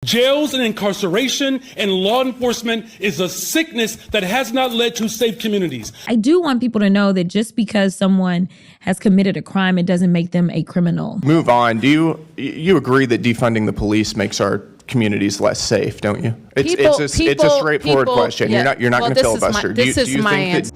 Jails and incarceration and law enforcement is a sickness that has not led to safe communities. I do want people to know that just because someone has committed a crime, it doesn't make them a criminal. Move on. Do you agree that defunding the police makes our communities less safe, don't you? It's a straightforward question. Yeah. You're not going to filibuster. This is my answer.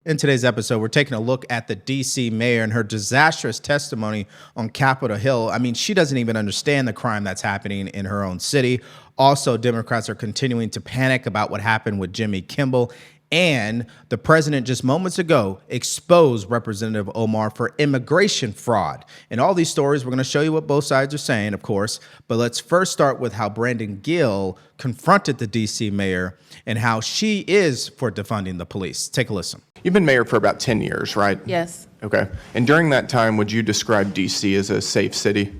In today's episode, we're taking a look at the D.C. mayor and her disastrous testimony on Capitol Hill. I mean, she doesn't even understand the crime that's happening in her own city. Also, Democrats are continuing to panic about what happened with Jimmy Kimmel. And the president just moments ago exposed Representative Omar for immigration fraud. In all these stories, we're going to show you what both sides are saying, of course. But let's first start with how Brandon Gill confronted the D.C. mayor and how she is for defunding the police. Take a listen. You've been mayor for about 10 years, right? Yes. Okay. And during that time, would you describe D.C. as a safe city?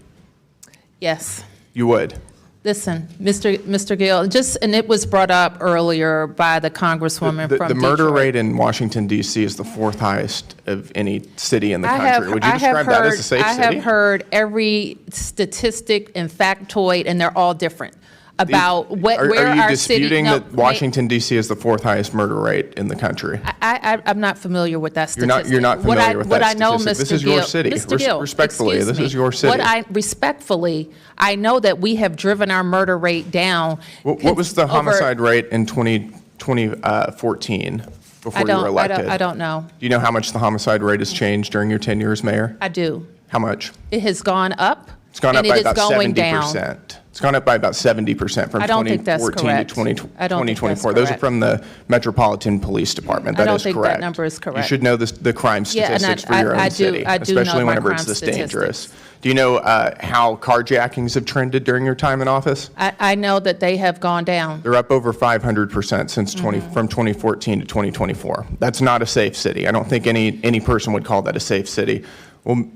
Yes. You would? Listen, Mr. Gill, and it was brought up earlier by the Congresswoman from The murder Detroit. rate in Washington, D.C. is the fourth highest of any city in the country. Would you describe that as a safe city? I have heard every statistic and factoid, and they're all different about where our city. Are you disputing that Washington, D.C. is the fourth highest murder rate in the country? I'm not familiar with that statistic. You're not familiar with that What I know, statistic. Mr. This is your Gill, city. Mr. Gill, Respectfully, excuse this is me. your city. Respectfully, I know that we have driven our murder rate down. What was the homicide rate in 2014 before you were elected? I don't know. Do you know how much the homicide rate has changed during your 10 years as mayor? I do. How much? It has gone up. It's gone up by about going 70%. Down. It's gone up by about 70% from 2014 to 2024. Those are from the Metropolitan Police Department. That is correct. I don't think that number is correct. You should know the crime statistics for your own city, especially whenever it's this dangerous. Do you know how carjackings have trended during your time in office? I know that they have gone down. They're up over 500% since from 2014 to 2024. That's not a safe city. I don't think any person would call that a safe city. Well,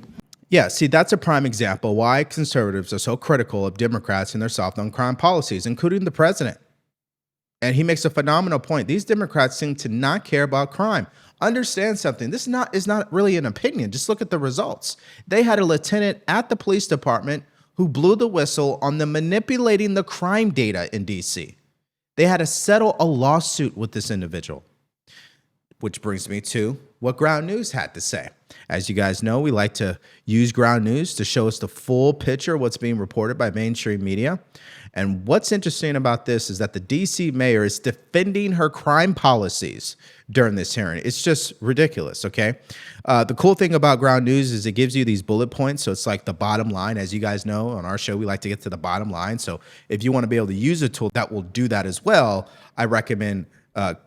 yeah, see, that's a prime example why conservatives are so critical of Democrats and their soft on crime policies, including the president. And he makes a phenomenal point. These Democrats seem to not care about crime. Understand something. This is not really an opinion. Just look at the results. They had a lieutenant at the police department who blew the whistle on the manipulating the crime data in D.C. They had to settle a lawsuit with this individual. Which brings me to what Ground News had to say. As you guys know, we like to use Ground News to show us the full picture of what's being reported by mainstream media. And what's interesting about this is that the D.C. mayor is defending her crime policies during this hearing. It's just ridiculous, okay? The cool thing about Ground News is it gives you these bullet points, so it's like the bottom line. As you guys know, on our show, we like to get to the bottom line. So if you want to be able to use a tool that will do that as well, I recommend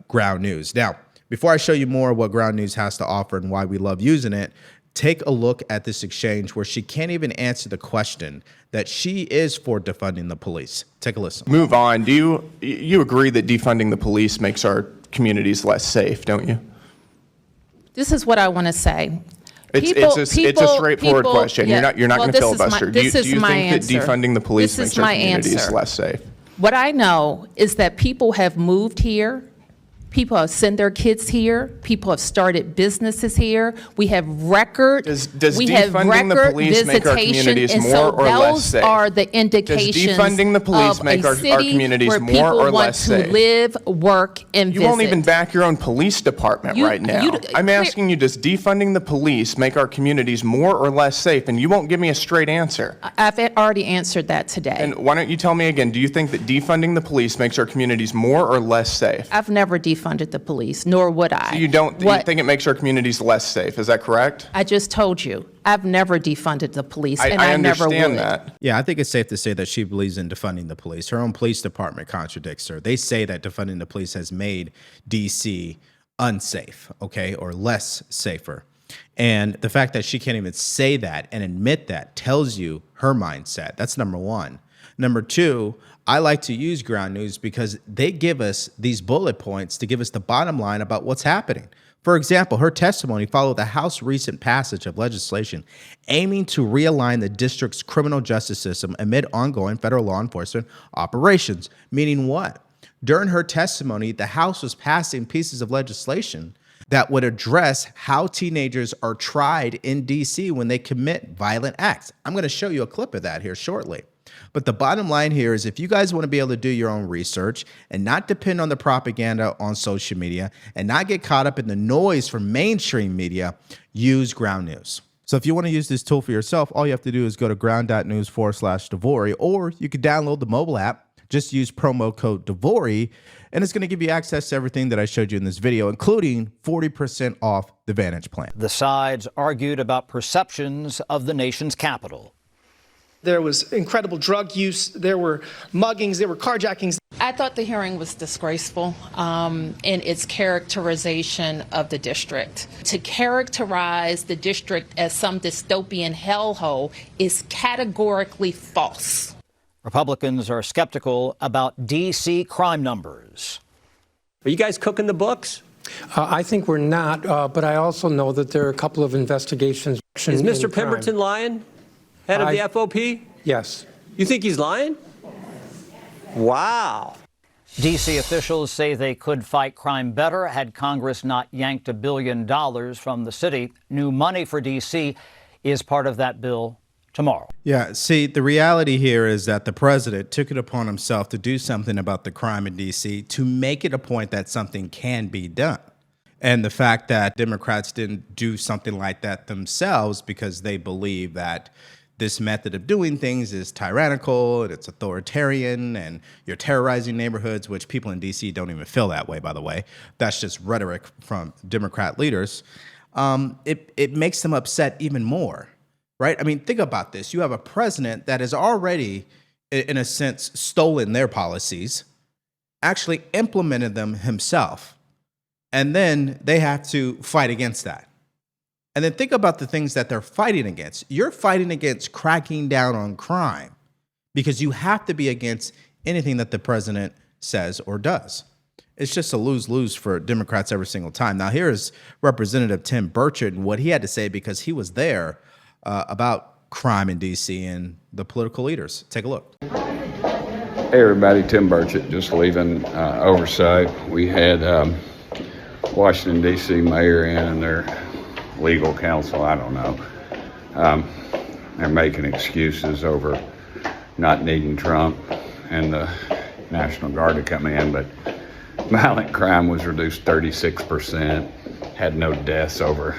Ground News. Now, before I show you more of what Ground News has to offer and why we love using it, take a look at this exchange where she can't even answer the question that she is for defunding the police. Take a listen. Move on. Do you agree that defunding the police makes our communities less safe, don't you? This is what I want to say. It's a straightforward question. You're not going to filibuster. Do you think that defunding the police makes our communities less safe? What I know is that people have moved here. People have sent their kids here. People have started businesses here. We have record. Does defunding the police make our communities more or less safe? Those are the indications. Does defunding the police make our communities more or less safe? People want to live, work, and visit. You won't even back your own police department right now. I'm asking you, does defunding the police make our communities more or less safe? And you won't give me a straight answer. I've already answered that today. And why don't you tell me again, do you think that defunding the police makes our communities more or less safe? I've never defunded the police, nor would I. So you think it makes our communities less safe, is that correct? I just told you, I've never defunded the police, and I never would. understand that. Yeah, I think it's safe to say that she believes in defunding the police. Her own police department contradicts her. They say that defunding the police has made D.C. unsafe, okay, or less safer. And the fact that she can't even say that and admit that tells you her mindset. That's number one. Number two, I like to use Ground News because they give us these bullet points to give us the bottom line about what's happening. For example, her testimony followed the House recent passage of legislation aiming to realign the district's criminal justice system amid ongoing federal law enforcement operations. Meaning what? During her testimony, the House was passing pieces of legislation that would address how teenagers are tried in DC when they commit violent acts. I'm going to show you a clip of that here shortly. But the bottom line here is if you guys want to be able to do your own research and not depend on the propaganda on social media and not get caught up in the noise from mainstream media, use Ground News. So if you want to use this tool for yourself, all you have to do is go to ground.news/Devori, or you could download the mobile app. Just use promo code Devori, and it's going to give you access to everything that I showed you in this video, including 40% off the Vantage plan. The sides argued about perceptions of the nation's capital. There was incredible drug use, there were muggings, there were carjackings. I thought the hearing was disgraceful in its characterization of the district. To characterize the district as some dystopian hellhole is categorically false. Republicans are skeptical about D.C. crime numbers. Are you guys cooking the books? I think we're not, but I also know that there are a couple of investigations. Is Mr. Pemberton lying? Head of the FOP? Yes. You think he's lying? Wow. D.C. officials say they could fight crime better had Congress not yanked $1 billion from the city. New money for D.C. is part of that bill tomorrow. Yeah, see, the reality here is that the president took it upon himself to do something about the crime in D.C. to make it a point that something can be done. And the fact that Democrats didn't do something like that themselves because they believe that this method of doing things is tyrannical and it's authoritarian and you're terrorizing neighborhoods, which people in D.C. don't even feel that way, by the way. That's just rhetoric from Democrat leaders. It makes them upset even more, right? I mean, think about this. You have a president that has already, in a sense, stolen their policies, actually implemented them himself, and then they have to fight against that. And then think about the things that they're fighting against. You're fighting against cracking down on crime because you have to be against anything that the president says or does. It's just a lose-lose for Democrats every single time. Now, here's Representative Tim Burchett and what he had to say because he was there about crime in D.C. and the political leaders. Take a look. Hey, everybody. Tim Burchett, just leaving oversight. We had Washington, D.C. mayor in and their legal counsel, I don't know. They're making excuses over not needing Trump and the National Guard to come in, but violent crime was reduced 36%, had no deaths over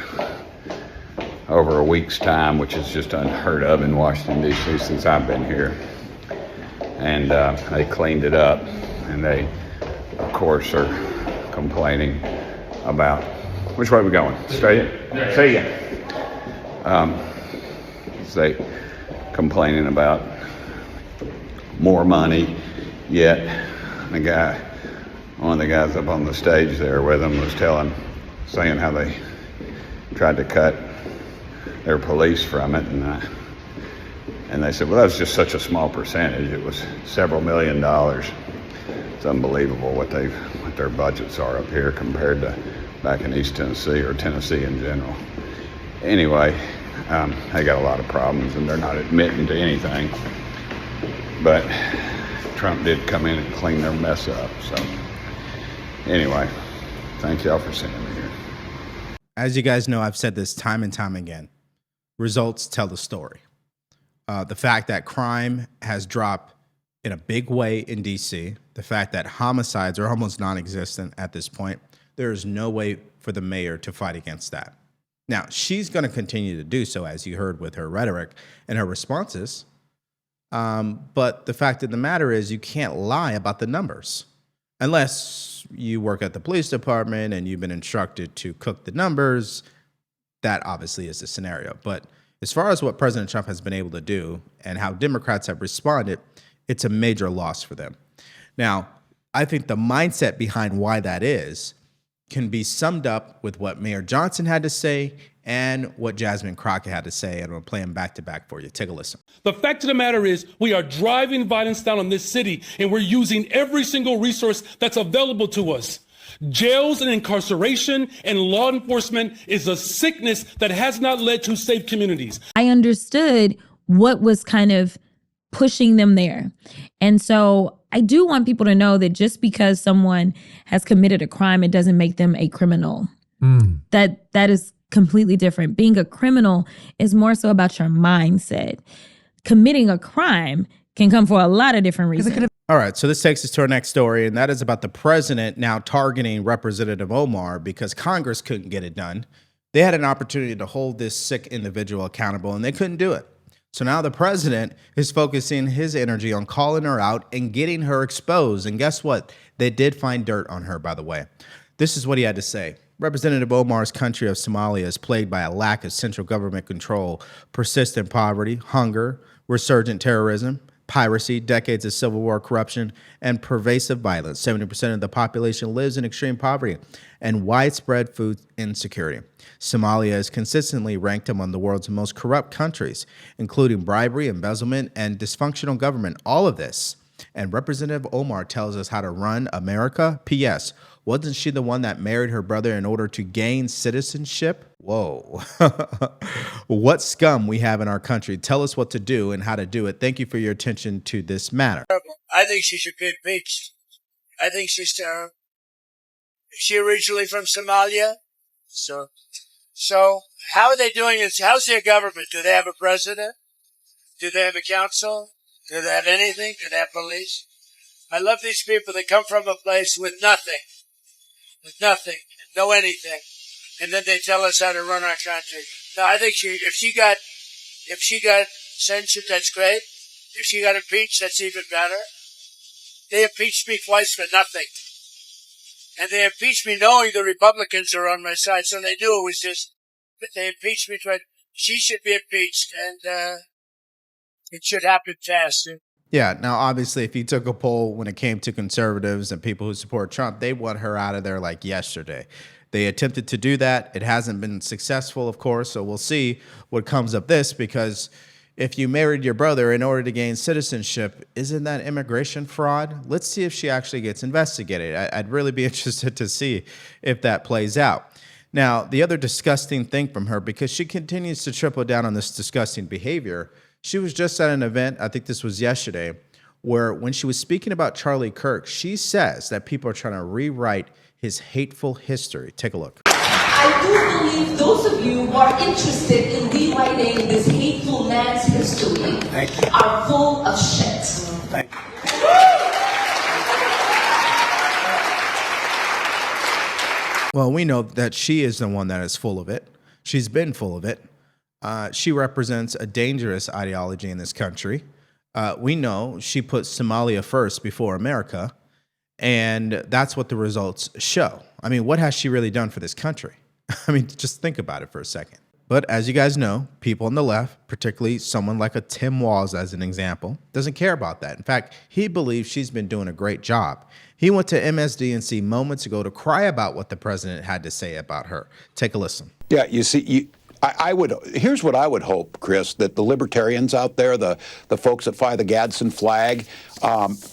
a week's time, which is just unheard of in Washington, D.C. since I've been here. And they cleaned it up, and they, of course, are complaining about which way are we going? Straight in? See ya. They complaining about more money, yet one of the guys up on the stage there with them was saying how they tried to cut their police from it, and they said, well, that was just such a small percentage. It was several $1 million. It's unbelievable what their budgets are up here compared to back in East Tennessee or Tennessee in general. Anyway, they got a lot of problems and they're not admitting to anything. But Trump did come in and clean their mess up. So anyway, thank y'all for sending me here. As you guys know, I've said this time and time again. Results tell the story. The fact that crime has dropped in a big way in D.C., the fact that homicides are almost non-existent at this point, there is no way for the mayor to fight against that. Now, she's going to continue to do so, as you heard with her rhetoric and her responses. But the fact of the matter is you can't lie about the numbers unless you work at the police department and you've been instructed to cook the numbers. That obviously is the scenario. But as far as what President Trump has been able to do and how Democrats have responded, it's a major loss for them. Now, I think the mindset behind why that is can be summed up with what Mayor Johnson had to say and what Jasmine Crockett had to say, and I'm going to play them back to back for you. Take a listen. The fact of the matter is we are driving violence down on this city, and we're using every single resource that's available to us. Jails and incarceration and law enforcement is a sickness that has not led to safe communities. I understood what was kind of pushing them there. And so I do want people to know that just because someone has committed a crime, it doesn't make them a criminal. That is completely different. Being a criminal is more so about your mindset. Committing a crime can come for a lot of different reasons. All right, so this takes us to our next story, and that is about the president now targeting Representative Omar because Congress couldn't get it done. They had an opportunity to hold this sick individual accountable, and they couldn't do it. So now the president is focusing his energy on calling her out and getting her exposed. And guess what? They did find dirt on her, by the way. This is what he had to say. Representative Omar's country of Somalia is plagued by a lack of central government control, persistent poverty, hunger, resurgent terrorism, piracy, decades of civil war corruption, and pervasive violence. 70% of the population lives in extreme poverty and widespread food insecurity. Somalia is consistently ranked among the world's most corrupt countries, including bribery, embezzlement, and dysfunctional government. All of this. And Representative Omar tells us how to run America. P.S. Wasn't she the one that married her brother in order to gain citizenship? Whoa. What scum we have in our country. Tell us what to do and how to do it. Thank you for your attention to this matter. I think she should be impeached. I think she's terrible. Is she originally from Somalia? So how are they doing this? How's their government? Do they have a president? Do they have a council? Do they have anything? Do they have police? I love these people that come from a place with nothing, no anything, and then they tell us how to run our country. No, I think if she got censured, that's great. If she got impeached, that's even better. They impeached me twice for nothing. And they impeached me knowing the Republicans are on my side, so they knew it was just, they impeached me twice. She should be impeached, and it should happen fast. Yeah, now obviously if you took a poll when it came to conservatives and people who support Trump, they want her out of there like yesterday. They attempted to do that. It hasn't been successful, of course, so we'll see what comes of this, because if you married your brother in order to gain citizenship, isn't that immigration fraud? Let's see if she actually gets investigated. I'd really be interested to see if that plays out. Now, the other disgusting thing from her, because she continues to triple down on this disgusting behavior, she was just at an event, I think this was yesterday, where when she was speaking about Charlie Kirk, she says that people are trying to rewrite his hateful history. Take a look. I do believe those of you who are interested in rewriting this hateful man's history are full of shit. Thank you. Well, we know that she is the one that is full of it. She's been full of it. She represents a dangerous ideology in this country. We know she put Somalia first before America, and that's what the results show. I mean, what has she really done for this country? I mean, just think about it for a second. But as you guys know, people on the left, particularly someone like a Tim Walz as an example, doesn't care about that. In fact, he believes she's been doing a great job. He went to MSDNC moments ago to cry about what the president had to say about her. Take a listen. Yeah, you see, here's what I would hope, Chris, that the libertarians out there, the folks that fly the Gadsden flag,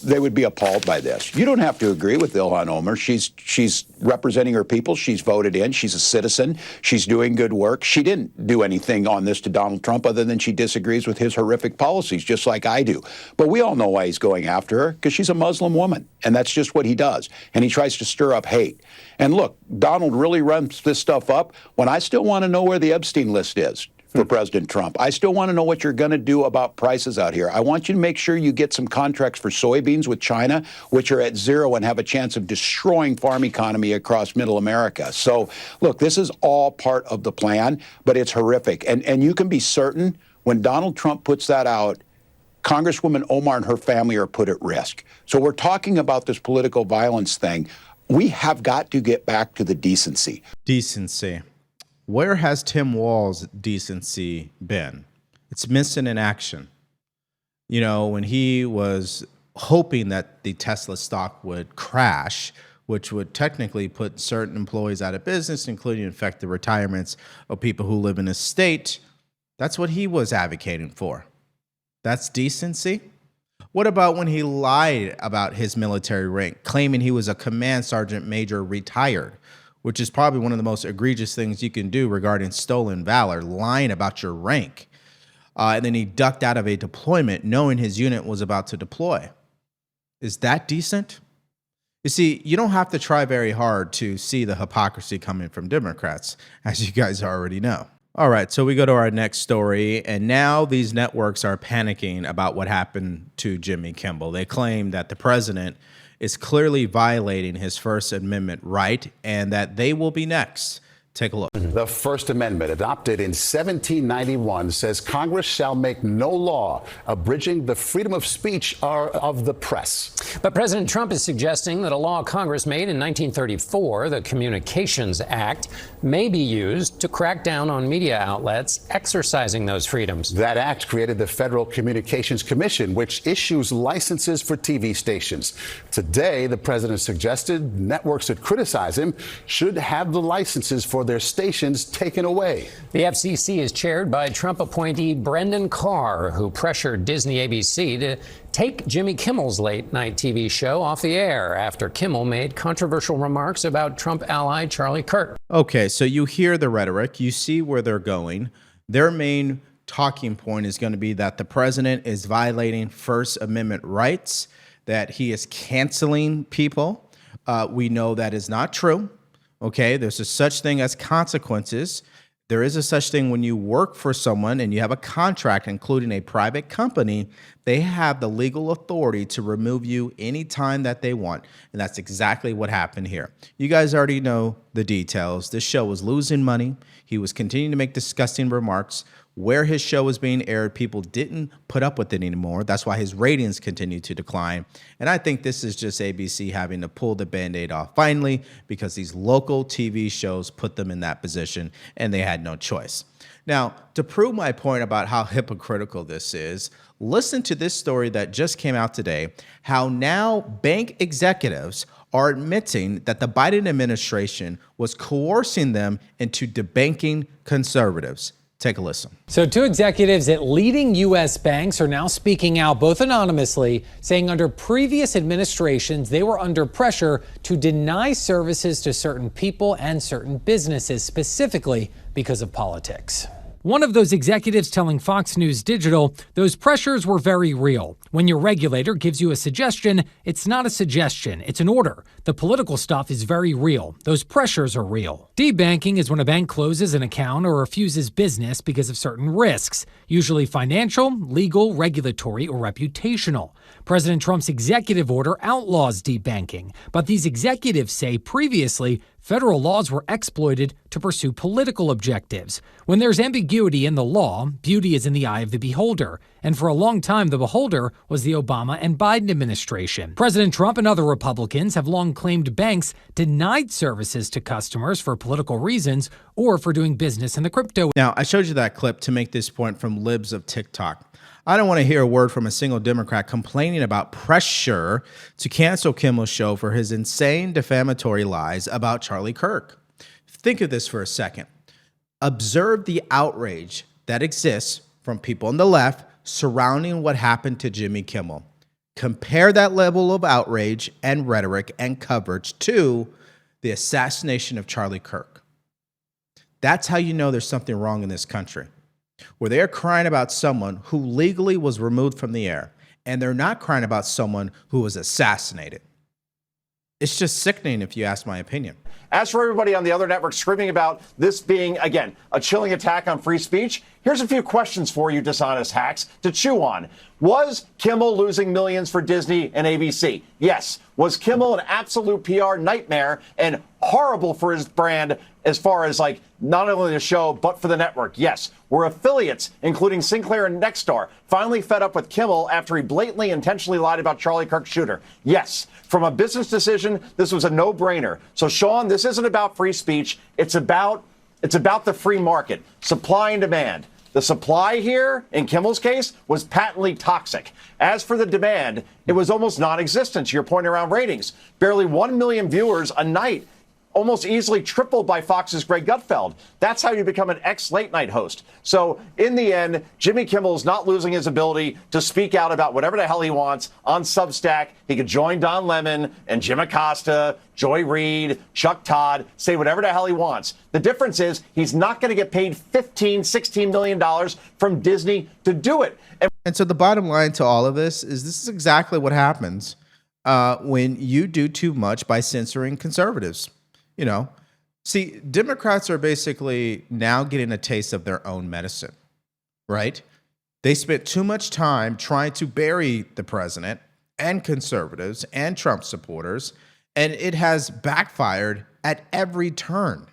they would be appalled by this. You don't have to agree with Ilhan Omar. She's representing her people. She's voted in. She's a citizen. She's doing good work. She didn't do anything on this to Donald Trump other than she disagrees with his horrific policies, just like I do. But we all know why he's going after her, because she's a Muslim woman, and that's just what he does. And he tries to stir up hate. And look, Donald really runs this stuff up when I still want to know where the Epstein list is for President Trump. I still want to know what you're going to do about prices out here. I want you to make sure you get some contracts for soybeans with China, which are at zero and have a chance of destroying farm economy across middle America. So, look, this is all part of the plan, but it's horrific. And you can be certain when Donald Trump puts that out, Congresswoman Omar and her family are put at risk. So we're talking about this political violence thing. We have got to get back to the decency. Decency. Where has Tim Walz's decency been? It's missing in action. You know, when he was hoping that the Tesla stock would crash, which would technically put certain employees out of business, including affect the retirements of people who live in his state, that's what he was advocating for. That's decency. What about when he lied about his military rank, claiming he was a command sergeant major retired, which is probably one of the most egregious things you can do regarding stolen valor, lying about your rank. And then he ducked out of a deployment knowing his unit was about to deploy. Is that decent? You see, you don't have to try very hard to see the hypocrisy coming from Democrats, as you guys already know. All right, so we go to our next story, and now these networks are panicking about what happened to Jimmy Kimmel. They claim that the president is clearly violating his First Amendment right and that they will be next. Take a look. The First Amendment, adopted in 1791, says Congress shall make no law abridging the freedom of speech or of the press. But President Trump is suggesting that a law Congress made in 1934, the Communications Act, may be used to crack down on media outlets exercising those freedoms. That act created the Federal Communications Commission, which issues licenses for TV stations. Today, the president suggested networks that criticize him should have the licenses for their stations taken away. The FCC is chaired by Trump appointee Brendan Carr, who pressured Disney ABC to take Jimmy Kimmel's late night TV show off the air after Kimmel made controversial remarks about Trump ally Charlie Kirk. Okay, so you hear the rhetoric, you see where they're going. Their main talking point is going to be that the president is violating First Amendment rights, that he is canceling people. We know that is not true. Okay, there's a such thing as consequences. There is a such thing when you work for someone and you have a contract, including a private company, they have the legal authority to remove you anytime that they want. And that's exactly what happened here. You guys already know the details. This show was losing money. He was continuing to make disgusting remarks. Where his show was being aired, people didn't put up with it anymore. That's why his ratings continue to decline. And I think this is just ABC having to pull the Band-Aid off finally, because these local TV shows put them in that position and they had no choice. Now, to prove my point about how hypocritical this is, listen to this story that just came out today, how now bank executives are admitting that the Biden administration was coercing them into debanking conservatives. Take a listen. So 2 executives at leading U.S. banks are now speaking out, both anonymously, saying under previous administrations, they were under pressure to deny services to certain people and certain businesses, specifically because of politics. One of those executives telling Fox News Digital those pressures were very real. When your regulator gives you a suggestion, it's not a suggestion, it's an order. The political stuff is very real. Those pressures are real. Debanking is when a bank closes an account or refuses business because of certain risks, usually financial, legal, regulatory, or reputational. President Trump's executive order outlaws debanking, but these executives say previously federal laws were exploited to pursue political objectives. When there's ambiguity in the law, beauty is in the eye of the beholder. And for a long time, the beholder was the Obama and Biden administration. President Trump and other Republicans have long claimed banks denied services to customers for political reasons or for doing business in the crypto. Now, I showed you that clip to make this point from libs of TikTok. I don't want to hear a word from a single Democrat complaining about pressure to cancel Kimmel's show for his insane defamatory lies about Charlie Kirk. Think of this for a second. Observe the outrage that exists from people on the left surrounding what happened to Jimmy Kimmel. Compare that level of outrage and rhetoric and coverage to the assassination of Charlie Kirk. That's how you know there's something wrong in this country, where they are crying about someone who legally was removed from the air, and they're not crying about someone who was assassinated. It's just sickening, if you ask my opinion. As for everybody on the other network screaming about this being, again, a chilling attack on free speech, here's a few questions for you, dishonest hacks, to chew on. Was Kimmel losing millions for Disney and ABC? Yes. Was Kimmel an absolute PR nightmare and horrible for his brand as far as, like, not only the show, but for the network? Yes. Were affiliates, including Sinclair and Nexstar, finally fed up with Kimmel after he blatantly intentionally lied about Charlie Kirk's shooter? Yes. From a business decision, this was a no-brainer. So, Sean, this isn't about free speech. It's about the free market, supply and demand. The supply here, in Kimmel's case, was patently toxic. As for the demand, it was almost non-existent, to your point around ratings. Barely 1 million viewers a night, almost easily tripled by Fox's Greg Gutfeld. That's how you become an ex-late night host. So in the end, Jimmy Kimmel is not losing his ability to speak out about whatever the hell he wants on Substack. He could join Don Lemon and Jim Acosta, Joy Reid, Chuck Todd, say whatever the hell he wants. The difference is he's not going to get paid $15-16 million from Disney to do it. And so the bottom line to all of this is exactly what happens when you do too much by censoring conservatives. You know, see, Democrats are basically now getting a taste of their own medicine, right? They spent too much time trying to bury the president and conservatives and Trump supporters, and it has backfired at every turn.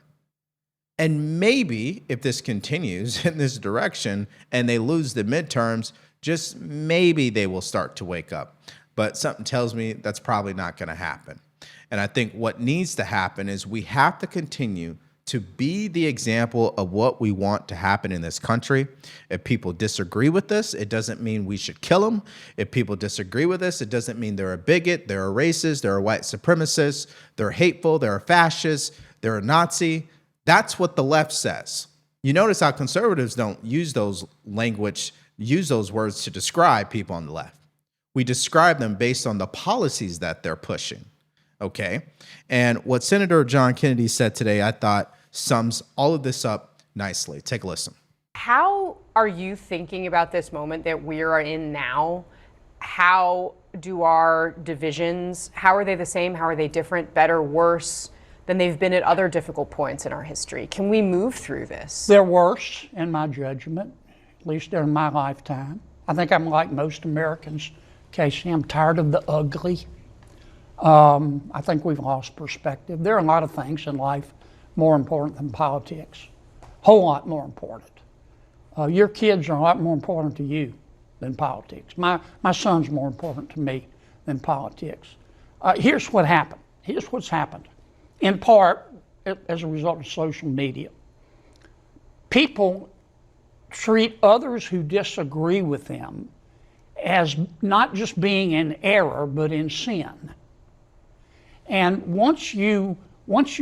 And maybe if this continues in this direction and they lose the midterms, just maybe they will start to wake up. But something tells me that's probably not going to happen. And I think what needs to happen is we have to continue to be the example of what we want to happen in this country. If people disagree with this, it doesn't mean we should kill them. If people disagree with this, it doesn't mean they're a bigot, they're a racist, they're a white supremacist, they're hateful, they're a fascist, they're a Nazi. That's what the left says. You notice how conservatives don't use those words to describe people on the left. We describe them based on the policies that they're pushing. Okay. And what Senator John Kennedy said today, I thought sums all of this up nicely. Take a listen. How are you thinking about this moment that we are in now? How do our divisions, how are they the same? How are they different, better, worse than they've been at other difficult points in our history? Can we move through this? They're worse, in my judgment, at least during my lifetime. I think I'm like most Americans, Casey. I'm tired of the ugly. I think we've lost perspective. There are a lot of things in life more important than politics, whole lot more important. Your kids are a lot more important to you than politics. My son's more important to me than politics. Here's what happened. Here's what's happened. In part, as a result of social media, people treat others who disagree with them as not just being in error, but in sin. And once you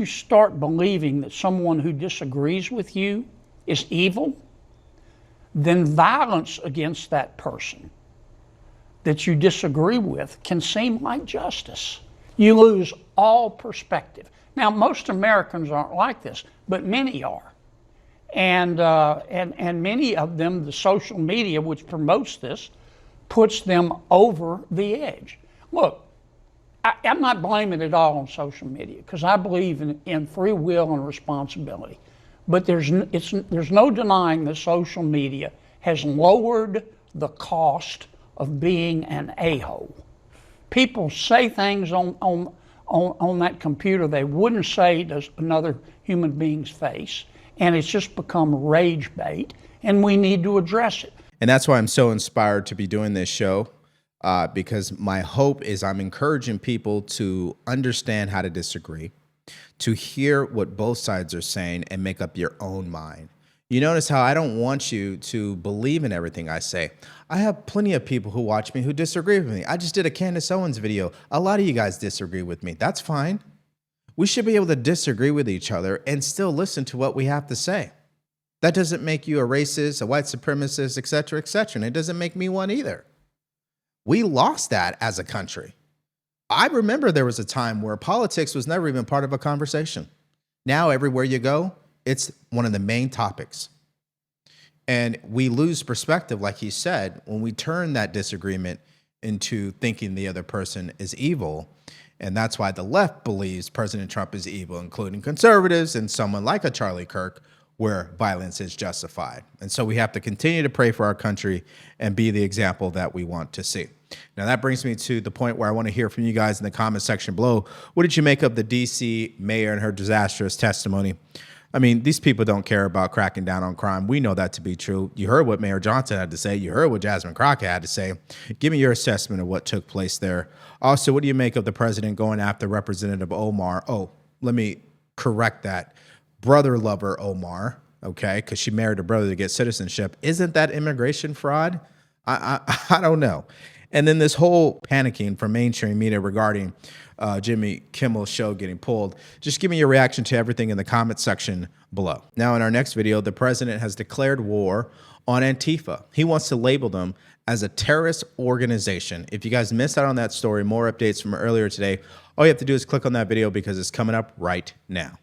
start believing that someone who disagrees with you is evil, then violence against that person that you disagree with can seem like justice. You lose all perspective. Now, most Americans aren't like this, but many are. And many of them, the social media, which promotes this, puts them over the edge. Look, I'm not blaming it all on social media because I believe in free will and responsibility. But there's no denying that social media has lowered the cost of being an a-hole. People say things on that computer they wouldn't say to another human being's face, and it's just become rage bait, and we need to address it. And that's why I'm so inspired to be doing this show, because my hope is I'm encouraging people to understand how to disagree, to hear what both sides are saying and make up your own mind. You notice how I don't want you to believe in everything I say. I have plenty of people who watch me who disagree with me. I just did a Candace Owens video. A lot of you guys disagree with me. That's fine. We should be able to disagree with each other and still listen to what we have to say. That doesn't make you a racist, a white supremacist, et cetera, and it doesn't make me one either. We lost that as a country. I remember there was a time where politics was never even part of a conversation. Now, everywhere you go, it's one of the main topics. And we lose perspective, like he said, when we turn that disagreement into thinking the other person is evil. And that's why the left believes President Trump is evil, including conservatives and someone like a Charlie Kirk, where violence is justified. And so we have to continue to pray for our country and be the example that we want to see. Now, that brings me to the point where I want to hear from you guys in the comment section below. What did you make of the D.C. mayor and her disastrous testimony? I mean, these people don't care about cracking down on crime. We know that to be true. You heard what Mayor Johnson had to say. You heard what Jasmine Crockett had to say. Give me your assessment of what took place there. Also, what do you make of the president going after Representative Omar? Oh, let me correct that. Brother lover Omar, okay, because she married her brother to get citizenship. Isn't that immigration fraud? I don't know. And then this whole panicking from mainstream media regarding Jimmy Kimmel's show getting pulled. Just give me your reaction to everything in the comment section below. Now, in our next video, the president has declared war on Antifa. He wants to label them as a terrorist organization. If you guys missed out on that story, more updates from earlier today, all you have to do is click on that video because it's coming up right now.